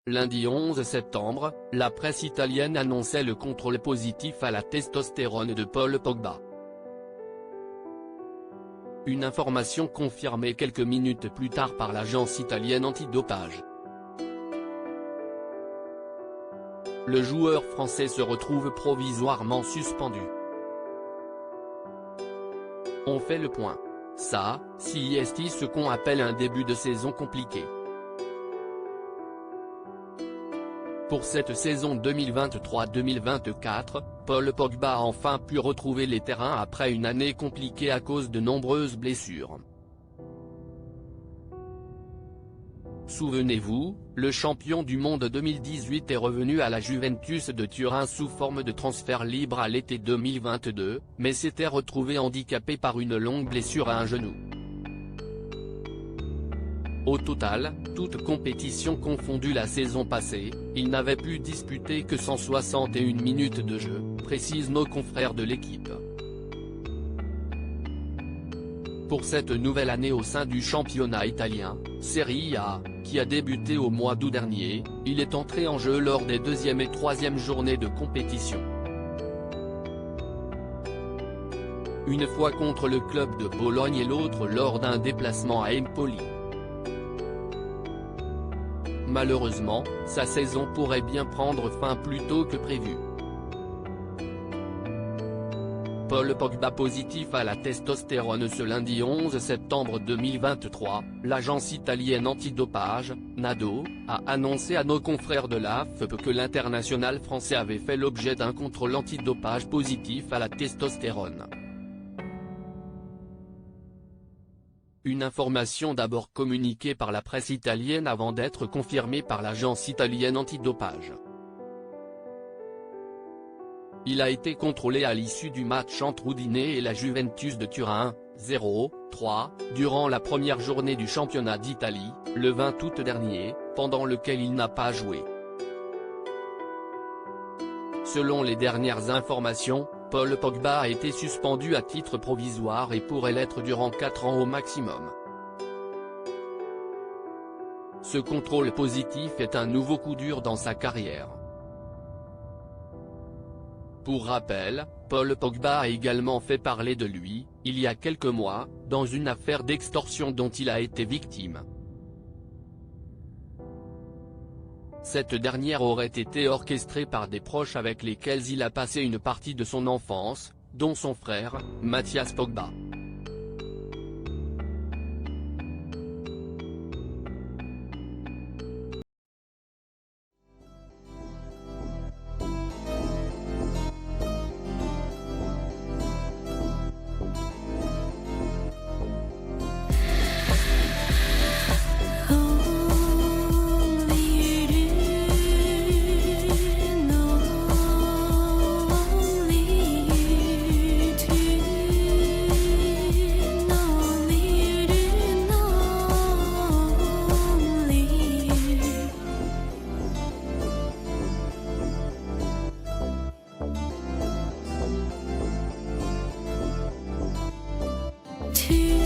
Lundi 11 septembre, la presse italienne annonçait le contrôle positif à la testostérone de Paul Pogba. Une information confirmée quelques minutes plus tard par l'agence italienne antidopage. Le joueur français se retrouve provisoirement suspendu. On fait le point. Ça, c'est ce qu'on appelle un début de saison compliqué. Pour cette saison 2023-2024, Paul Pogba a enfin pu retrouver les terrains après une année compliquée à cause de nombreuses blessures. Souvenez-vous, le champion du monde 2018 est revenu à la Juventus de Turin sous forme de transfert libre à l'été 2022, mais s'était retrouvé handicapé par une longue blessure à un genou. Au total, toutes compétitions confondues la saison passée, il n'avait pu disputer que 161 minutes de jeu, précisent nos confrères de l'équipe. Pour cette nouvelle année au sein du championnat italien, Serie A, qui a débuté au mois d'août dernier, il est entré en jeu lors des deuxième et troisième journées de compétition. Une fois contre le club de Bologne et l'autre lors d'un déplacement à Empoli. Malheureusement, sa saison pourrait bien prendre fin plus tôt que prévu. Paul Pogba positif à la testostérone ce lundi 11 septembre 2023, l'agence italienne antidopage, NADO, a annoncé à nos confrères de l'AFP que l'international français avait fait l'objet d'un contrôle antidopage positif à la testostérone. Une information d'abord communiquée par la presse italienne avant d'être confirmée par l'agence italienne antidopage. Il a été contrôlé à l'issue du match entre Udine et la Juventus de Turin, 0-3, durant la première journée du championnat d'Italie, le 20 août dernier, pendant lequel il n'a pas joué. Selon les dernières informations, Paul Pogba a été suspendu à titre provisoire et pourrait l'être durant 4 ans au maximum. Ce contrôle positif est un nouveau coup dur dans sa carrière. Pour rappel, Paul Pogba a également fait parler de lui, il y a quelques mois, dans une affaire d'extorsion dont il a été victime. Cette dernière aurait été orchestrée par des proches avec lesquels il a passé une partie de son enfance, dont son frère, Mathias Pogba. To